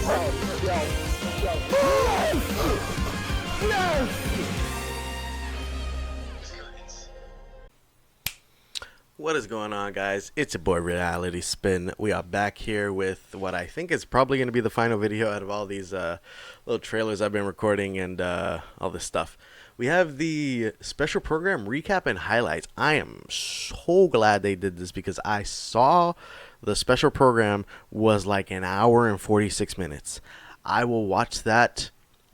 What is going on, guys? It's your boy Reality Spin. We are back here with what I think is probably going to be the final video out of all these little trailers I've been recording and all this stuff. We have the special program recap and highlights. I am so glad they did this because I saw the special program was like an hour and 46 minutes. I will watch that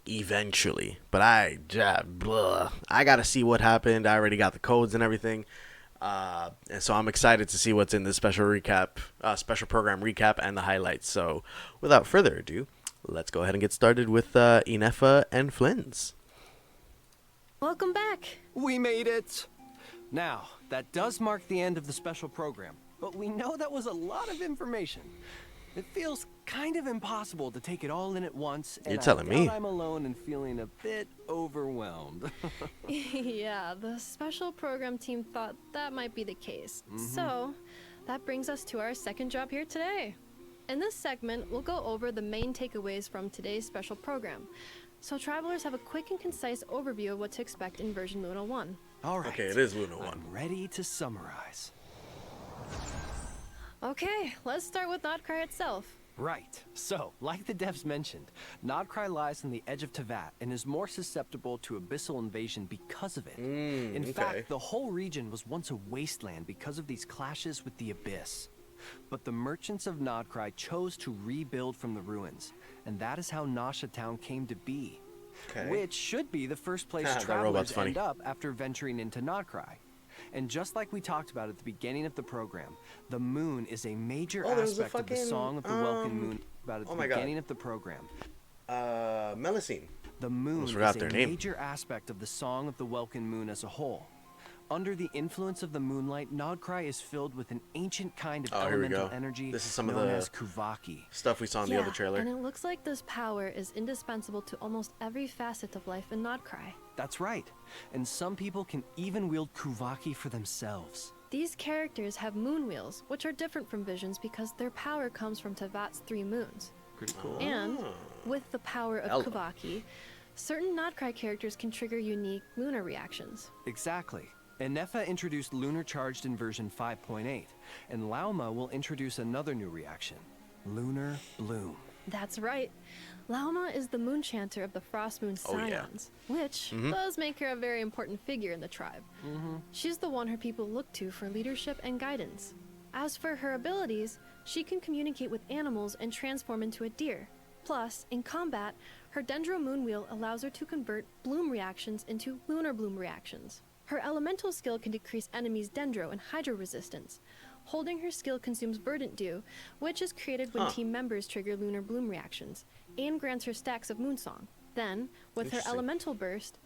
eventually, but I gotta see what happened. I already got the codes and everything. And so I'm excited to see what's in this special program recap and the highlights. So without further ado, let's go ahead and get started with Inefa and Flynn's. Welcome back. We made it. Now, that does mark the end of the special program, but we know that was a lot of information. It feels kind of impossible to take it all in at once, and You're telling me. I'm alone and feeling a bit overwhelmed. Yeah, the special program team thought that might be the case. So, that brings us to our second job here today. In this segment, we'll go over the main takeaways from today's special program, so travelers have a quick and concise overview of what to expect in version Luna 1. All right. Okay, it is Luna 1. I'm ready to summarize. Okay, let's start with NOD-KRAI itself. Right. So, like the devs mentioned, NOD-KRAI lies on the edge of Teyvat and is more susceptible to abyssal invasion because of it. In fact, the whole region was once a wasteland because of these clashes with the Abyss. But the merchants of NOD-KRAI chose to rebuild from the ruins, and that is how Nasha Town came to be. Which should be the first place travelers end up after venturing into NOD-KRAI. And just like we talked about at the beginning of the program, the moon is a major aspect of the Song of the Welkin moon. At the beginning of the program. Melusine. The moon is a major aspect of the Song of the Welkin moon as a whole. Under the influence of the moonlight, NOD-KRAI is filled with an ancient kind of elemental energy this is some known of the as Kuvaki. Stuff we saw in the other trailer. And it looks like this power is indispensable to almost every facet of life in NOD-KRAI. That's right. And some people can even wield Kuvaki for themselves. These characters have moon wheels, which are different from visions because their power comes from Teyvat's 3 moons. Pretty cool. And with the power of Kuvaki, certain NOD-KRAI characters can trigger unique lunar reactions. Exactly. Inefa introduced Lunar Charged in version 5.8, and Lauma will introduce another new reaction, Lunar Bloom. That's right. Lauma is the moon chanter of the Frost Moon Scions, which does make her a very important figure in the tribe. She's the one her people look to for leadership and guidance. As for her abilities, she can communicate with animals and transform into a deer. Plus, in combat, her Dendro Moon Wheel allows her to convert bloom reactions into lunar bloom reactions. Her elemental skill can decrease enemies' Dendro and Hydro resistance. Holding her skill consumes Verdant Dew, which is created when team members trigger lunar bloom reactions, and grants her stacks of Moonsong. Then, with her elemental burst,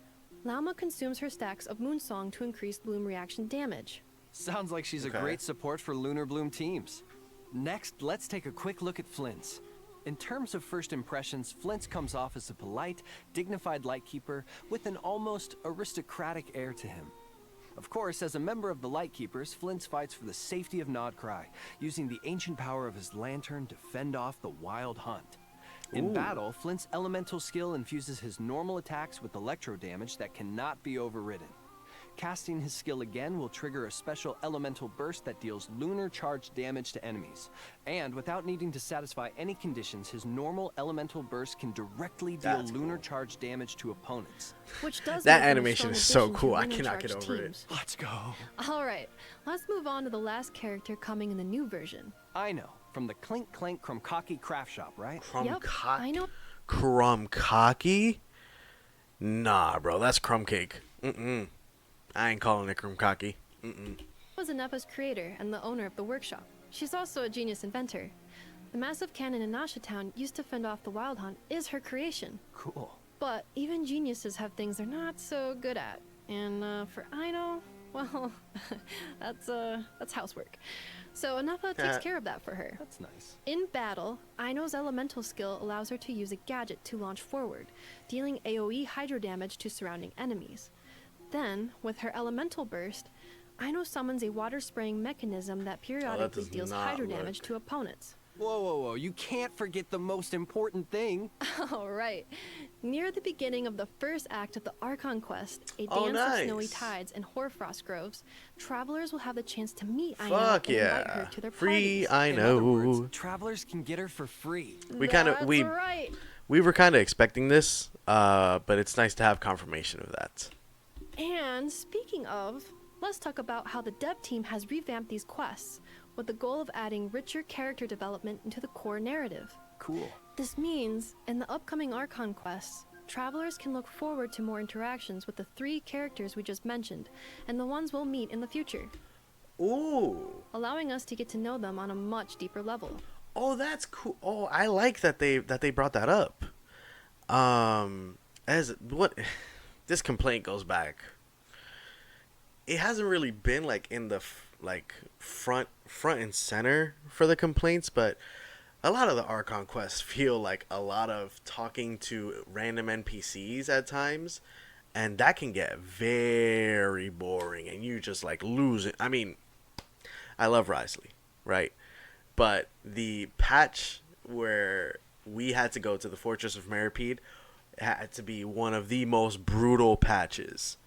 Lauma consumes her stacks of Moonsong to increase bloom reaction damage. Sounds like she's a great support for Lunar Bloom teams. Next, let's take a quick look at Flynn's. In terms of first impressions, Flynn's comes off as a polite, dignified Lightkeeper with an almost aristocratic air to him. Of course, as a member of the Lightkeepers, Flynn's fights for the safety of NOD-KRAI, using the ancient power of his lantern to fend off the wild hunt. In battle, Flynn's elemental skill infuses his normal attacks with electro damage that cannot be overridden. Casting his skill again will trigger a special elemental burst that deals lunar charge damage to enemies. And without needing to satisfy any conditions, his normal elemental burst can directly deal lunar charge damage to opponents. Which does that animation is so cool. I cannot get over it. Let's go. Alright, let's move on to the last character coming in the new version. I know. From the Clink Clank Krumkaki craft shop, right? I know. Krumkaki? Nah, bro. That's crumb cake. I ain't calling it Krumkaki. Was Inefa's creator and the owner of the workshop. She's also a genius inventor. The massive cannon in Nasha Town used to fend off the wild hunt is her creation. Cool. But even geniuses have things they're not so good at. And for Aino, well, that's housework. So Inefa takes care of that for her. That's nice. In battle, Aino's elemental skill allows her to use a gadget to launch forward, dealing AoE hydro damage to surrounding enemies. Then, with her elemental burst, Aino summons a water-spraying mechanism that periodically deals hydro damage to opponents. Whoa, whoa, whoa. You can't forget the most important thing. All right. Near the beginning of the first act of the Archon quest, a Oh, dance of snowy nice. tides and hoarfrost groves, travelers will have the chance to meet Aino Fuck and invite her yeah. to their Free parties. In other words, Aino. travelers can get her for free. That's right. We were kind of expecting this, but it's nice to have confirmation of that. And speaking of, let's talk about how the dev team has revamped these quests with the goal of adding richer character development into the core narrative. Cool. This means, in the upcoming Archon quests, travelers can look forward to more interactions with the 3 characters we just mentioned, and the ones we'll meet in the future, Ooh. allowing us to get to know them on a much deeper level. Oh, that's cool. Oh, I like that they brought that up. As what this complaint goes back. It hasn't really been like in the front and center for the complaints, but a lot of the Archon quests feel like a lot of talking to random NPCs at times, and that can get very boring, and you just like lose it. I mean, I love Risley, right? But the patch where we had to go to the Fortress of Meripede had to be one of the most brutal patches.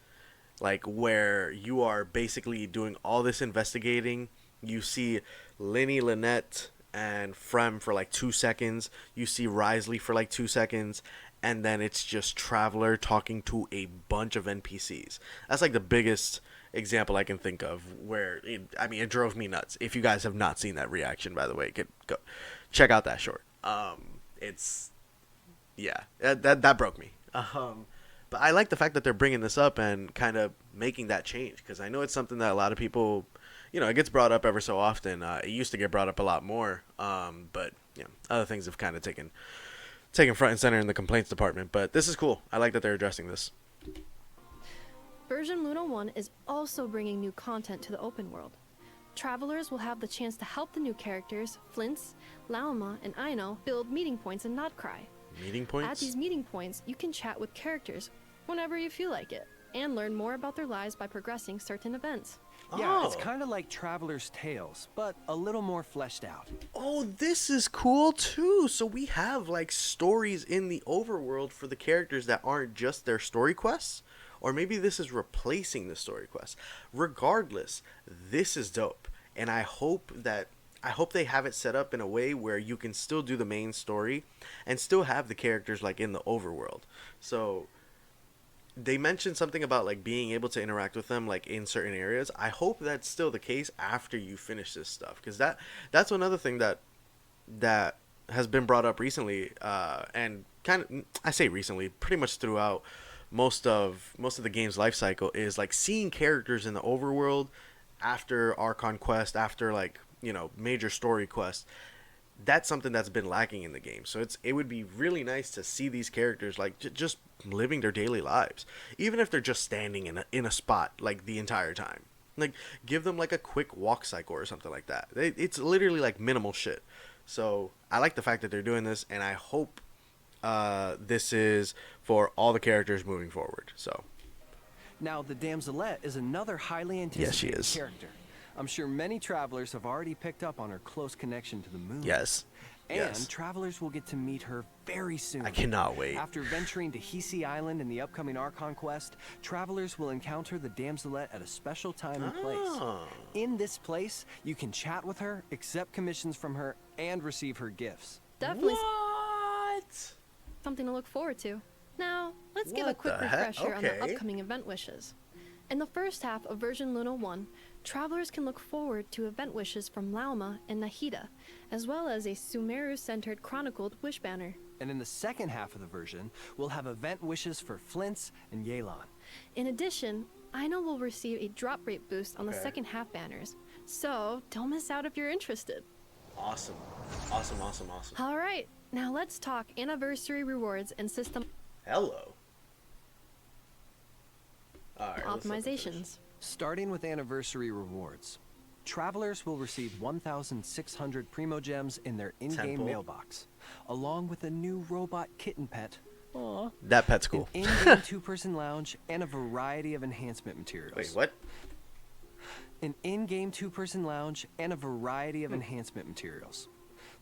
Like, where you are basically doing all this investigating. You see Lenny, Lynette, and Frem for like 2 seconds. You see Risley for like 2 seconds. And then it's just Traveler talking to a bunch of NPCs. That's like the biggest example I can think of where, it drove me nuts. If you guys have not seen that reaction, by the way, go check out that short. That broke me. But I like the fact that they're bringing this up and kind of making that change, because I know it's something that a lot of people, it gets brought up ever so often. It used to get brought up a lot more, but other things have kind of taken front and center in the complaints department. But this is cool. I like that they're addressing this. Version Luna 1 is also bringing new content to the open world. Travelers will have the chance to help the new characters, Flint's, Lauma, and Aino, build meeting points in NOD-KRAI. Meeting points? At these meeting points, you can chat with characters whenever you feel like it, and learn more about their lives by progressing certain events. Yeah, it's kind of like Traveler's Tales, but a little more fleshed out. Oh, this is cool too. So we have like stories in the overworld for the characters that aren't just their story quests, or maybe this is replacing the story quests. Regardless, this is dope, and I hope they have it set up in a way where you can still do the main story and still have the characters like in the overworld. So they mentioned something about like being able to interact with them like in certain areas. I hope that's still the case after you finish this stuff, because that's another thing that has been brought up recently, and kind of, I say recently, pretty much throughout most of the game's life cycle, is like seeing characters in the overworld after Archon quest, after like major story quests. That's something that's been lacking in the game. So it would be really nice to see these characters like just living their daily lives, even if they're just standing in a spot like the entire time. Like, give them like a quick walk cycle or something like that. It's literally like minimal shit. So I like the fact that they're doing this, and I hope this is for all the characters moving forward. So now the Damselette is another highly anticipated character. I'm sure many travelers have already picked up on her close connection to the moon. Yes. And travelers will get to meet her very soon. I cannot wait. After venturing to Hisi Island in the upcoming Archon quest, travelers will encounter the Damselette at a special time and place. In this place, you can chat with her, accept commissions from her, and receive her gifts. Definitely What? something to look forward to. Now, let's give a quick refresher on the upcoming event wishes. In the first half of version Luna 1, travelers can look forward to event wishes from Lauma and Nahida, as well as a Sumeru-centered chronicled wish banner. And in the second half of the version, we'll have event wishes for Flint's and Yelan. In addition, Aino will receive a drop rate boost on the second half banners, so don't miss out if you're interested. Awesome. All right, now let's talk anniversary rewards and system Hello. All right, optimizations. Starting with anniversary rewards, travelers will receive 1,600 Primo Gems in their in-game mailbox, along with a new robot kitten pet. Aww. That pet's cool. An in-game two-person lounge and a variety of enhancement materials. Wait, what? An in-game two-person lounge and a variety of enhancement materials.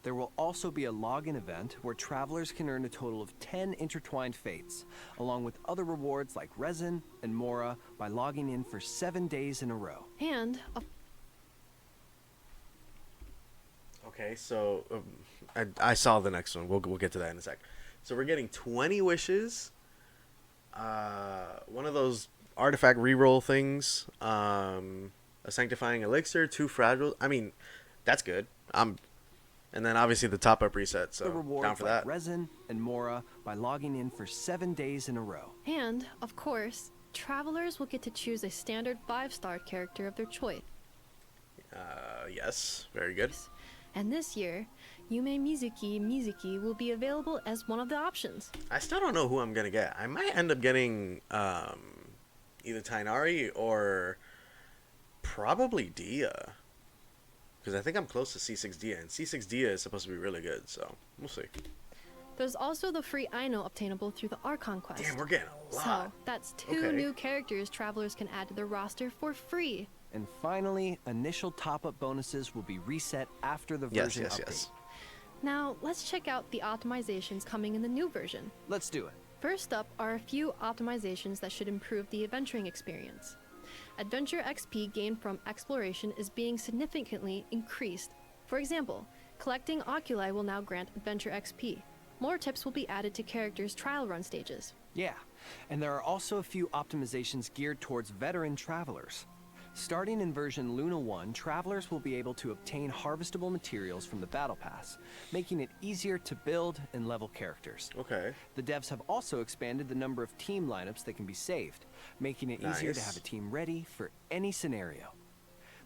There will also be a login event where travelers can earn a total of 10 intertwined fates, along with other rewards like resin and mora by logging in for 7 days in a row. And Okay, so I saw the next one. We'll get to that in a sec. So we're getting 20 wishes. One of those artifact reroll things. A sanctifying elixir, 2 fragile. I mean, that's good. And then obviously the top up reset. So The rewards down for like that. resin and mora by logging in for 7 days in a row. And, of course, travelers will get to choose a standard 5-star character of their choice. Yes, very good. And this year, Yume Mizuki will be available as one of the options. I still don't know who I'm gonna get. I might end up getting either Tainari or probably Dia, because I think I'm close to C6 Dia, and C6 Dia is supposed to be really good. So we'll see. There's also the free Aino obtainable through the Archon quest. Damn, we're getting a lot. So that's 2 Okay. new characters travelers can add to their roster for free. And finally, initial top-up bonuses will be reset after the Yes, version yes, update. yes. Now, let's check out the optimizations coming in the new version. Let's do it. First up are a few optimizations that should improve the adventuring experience. Adventure XP gained from exploration is being significantly increased. For example, collecting oculi will now grant adventure XP. More tips will be added to characters' trial run stages. Yeah, and there are also a few optimizations geared towards veteran travelers. Starting in version Luna 1, travelers will be able to obtain harvestable materials from the Battle Pass, making it easier to build and level characters. Okay. The devs have also expanded the number of team lineups that can be saved, making it easier to Nice. have a team ready for any scenario.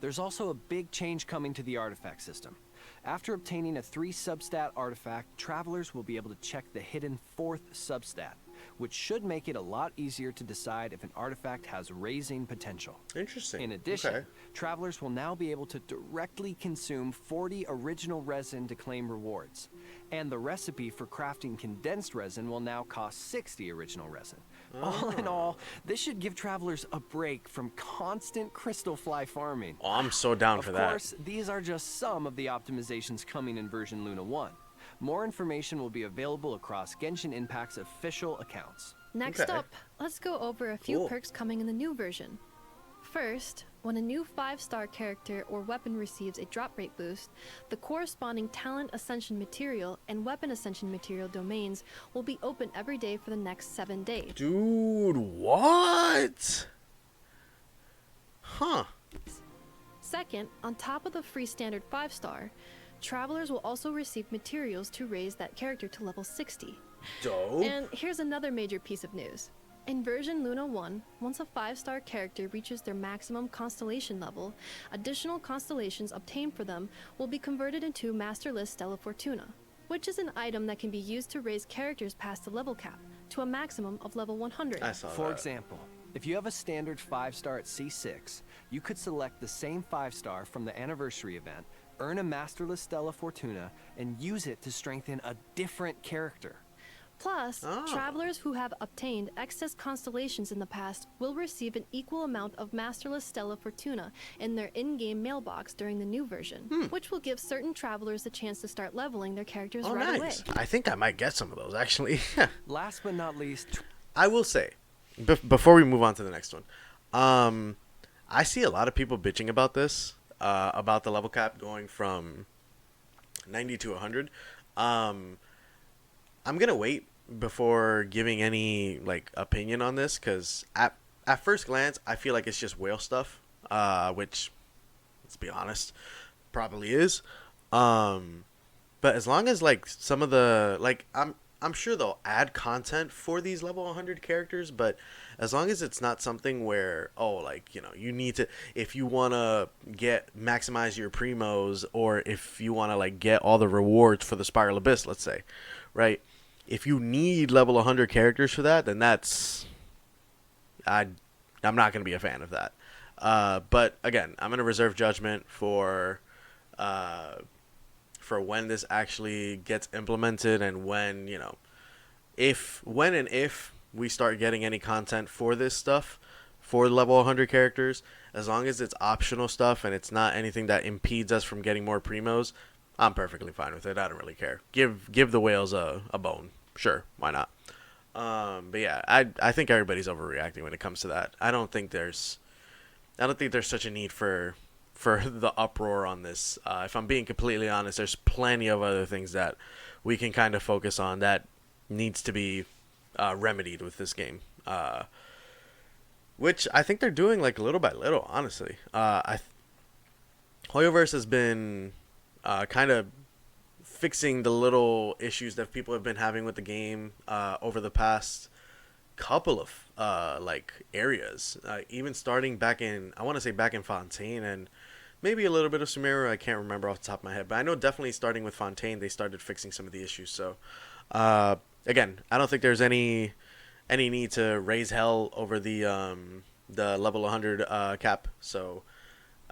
There's also a big change coming to the artifact system. After obtaining a 3 substat artifact, travelers will be able to check the hidden 4th substat, which should make it a lot easier to decide if an artifact has raising potential. Interesting. In addition, Okay. travelers will now be able to directly consume 40 original resin to claim rewards. And the recipe for crafting condensed resin will now cost 60 original resin. All in all, this should give travelers a break from constant crystal fly farming. Oh, I'm so down Of for that. course, these are just some of the optimizations coming in version Luna 1. More information will be available across Genshin Impact's official accounts. Next Okay. up, let's go over a few Cool. perks coming in the new version. First, when a new 5-star character or weapon receives a drop rate boost, the corresponding talent ascension material and weapon ascension material domains will be open every day for the next 7 days. Dude, what? Huh. Second, on top of the free standard 5-star, travelers will also receive materials to raise that character to level 60. Dope. And here's another major piece of news. In version Luna 1, once a 5-star character reaches their maximum constellation level, additional constellations obtained for them will be converted into Master List Stella Fortuna, which is an item that can be used to raise characters past the level cap to a maximum of level 100. I saw For that. example, if you have a standard 5-star at C6, you could select the same 5-star from the anniversary event, earn a Masterless Stella Fortuna, and use it to strengthen a different character. Plus, Oh. travelers who have obtained excess constellations in the past will receive an equal amount of Masterless Stella Fortuna in their in-game mailbox during the new version, which will give certain travelers the chance to start leveling their characters Oh, right nice. away. I think I might get some of those, actually. Last but not least, I will say, before we move on to the next one, I see a lot of people bitching about this, about the level cap going from 90 to 100. I'm going to wait before giving any like opinion on this, because at first glance, I feel like it's just whale stuff, which, let's be honest, probably is. But as long as like some of the, like, I'm sure they'll add content for these level 100 characters, but as long as it's not something where, oh, like, you know, you need to, if you want to maximize your primos, or if you want to like get all the rewards for the Spiral Abyss, let's say, right? If you need level 100 characters for that, then that's, I'm not going to be a fan of that. But again, I'm going to reserve judgment for when this actually gets implemented, and when, you know, when and if we start getting any content for this stuff, for level 100 characters, as long as it's optional stuff and it's not anything that impedes us from getting more primos, I'm perfectly fine with it. I don't really care. Give the whales a bone. Sure, why not? But yeah, I think everybody's overreacting when it comes to that. I don't think there's such a need for the uproar on this. If I'm being completely honest, there's plenty of other things that we can kind of focus on that needs to be remedied with this game. Which I think they're doing like little by little, honestly. Hoyoverse has been kind of fixing the little issues that people have been having with the game over the past couple of like areas. Even starting back in, I want to say back in Fontaine and maybe a little bit of Sumeru. I can't remember off the top of my head, but I know definitely starting with Fontaine, they started fixing some of the issues. So again, I don't think there's any need to raise hell over the level 100 cap. So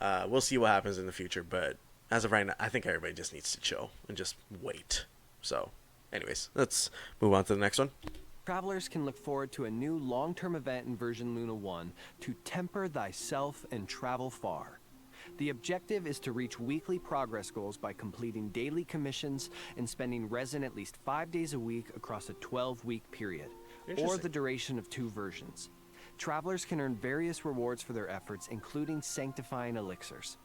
we'll see what happens in the future. But as of right now, I think everybody just needs to chill and just wait. So anyways, let's move on to the next one. Travelers can look forward to a new long-term event in version Luna 1 to temper thyself and travel far. The objective is to reach weekly progress goals by completing daily commissions and spending resin at least 5 days a week across a 12-week period, or the duration of 2 versions. Travelers can earn various rewards for their efforts, including sanctifying elixirs.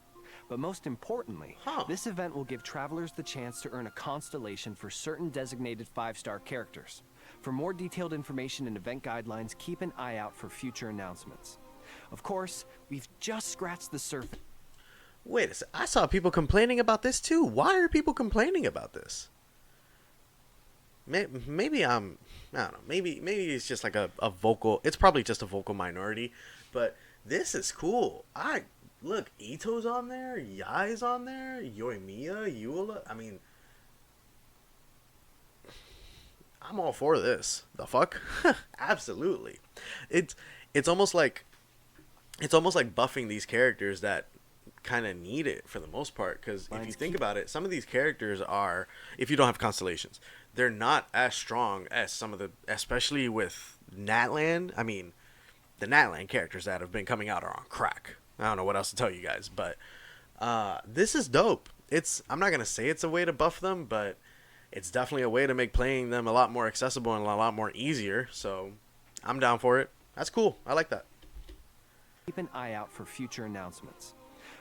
But most importantly, this event will give travelers the chance to earn a constellation for certain designated 5-star characters. For more detailed information and event guidelines, keep an eye out for future announcements. Of course, we've just scratched the surface. Wait a second. I saw people complaining about this too. Why are people complaining about this? Maybe I don't know. Maybe it's just like a vocal. It's probably just a vocal minority, but this is cool. Look, Ito's on there, Yai's on there, Yoimiya, Eula. I mean, I'm all for this. The fuck? Absolutely. It's almost like buffing these characters that kind of need it for the most part, because if you think about it, some of these characters are, if you don't have constellations, they're not as strong as some of the, especially with Natland. I mean, the Natland characters that have been coming out are on crack. I don't know what else to tell you guys, but this is dope. I'm not gonna say it's a way to buff them, but it's definitely a way to make playing them a lot more accessible and a lot more easier. So I'm down for it. That's cool. I like that. Keep an eye out for future announcements.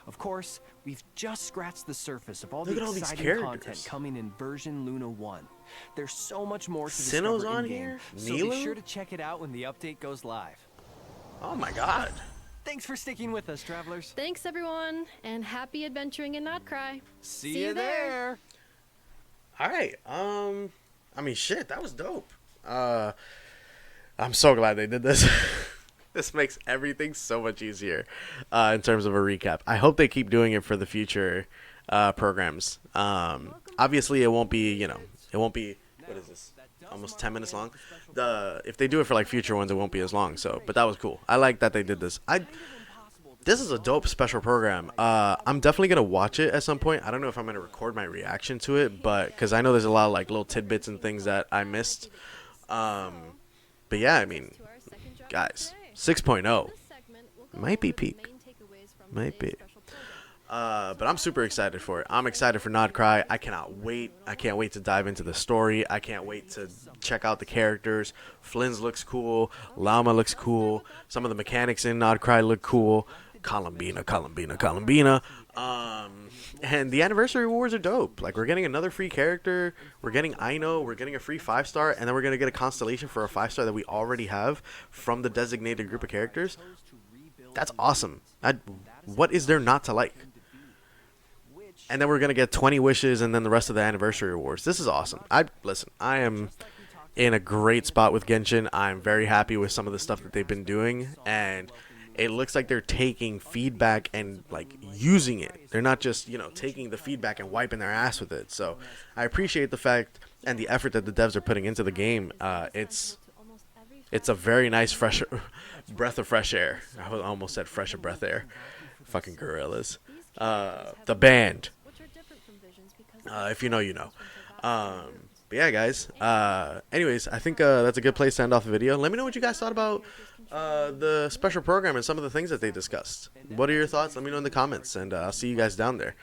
Of course, we've just scratched the surface of all the exciting content coming in version Luna 1. There's so much more to discover on in-game, here? so be sure to check it out when the update goes live. Oh my god. Thanks for sticking with us, travelers. Thanks, everyone, and happy adventuring in NOD-KRAI. See you there. All right. I mean, shit, that was dope. I'm so glad they did this. This makes everything so much easier in terms of a recap. I hope they keep doing it for the future programs. Obviously, it won't be, what is this? Almost 10 minutes long. If they do it for like future ones, it won't be as long. So, but that was cool. I like that they did this. This is a dope special program. I'm definitely gonna watch it at some point. I don't know if I'm gonna record my reaction to it, but because I know there's a lot of like little tidbits and things that I missed. But yeah, I mean, guys, 6.0 might be peak. Might be. But I'm super excited for it. I'm excited for NOD-KRAI. I cannot wait. I can't wait to dive into the story. I can't wait to check out the characters. Flynn's looks cool. Llama looks cool. Some of the mechanics in NOD-KRAI look cool. Columbina. And the anniversary rewards are dope. Like, we're getting another free character. We're getting Aino. We're getting a free 5-star. And then we're going to get a constellation for a 5-star that we already have from the designated group of characters. That's awesome. What is there not to like? And then we're going to get 20 wishes and then the rest of the anniversary rewards. This is awesome. Listen, I am in a great spot with Genshin. I'm very happy with some of the stuff that they've been doing. And it looks like they're taking feedback and like using it. They're not just, taking the feedback and wiping their ass with it. So I appreciate the fact and the effort that the devs are putting into the game. It's a very nice fresh breath of fresh air. I almost said fresh of breath air. Fucking gorillas. The band. If you know, you know. But yeah, guys. Anyways, I think that's a good place to end off the video. Let me know what you guys thought about the special program and some of the things that they discussed. What are your thoughts? Let me know in the comments, and I'll see you guys down there.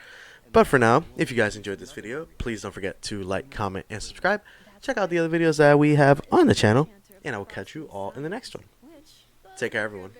But for now, if you guys enjoyed this video, please don't forget to like, comment, and subscribe. Check out the other videos that we have on the channel, and I will catch you all in the next one. Take care, everyone.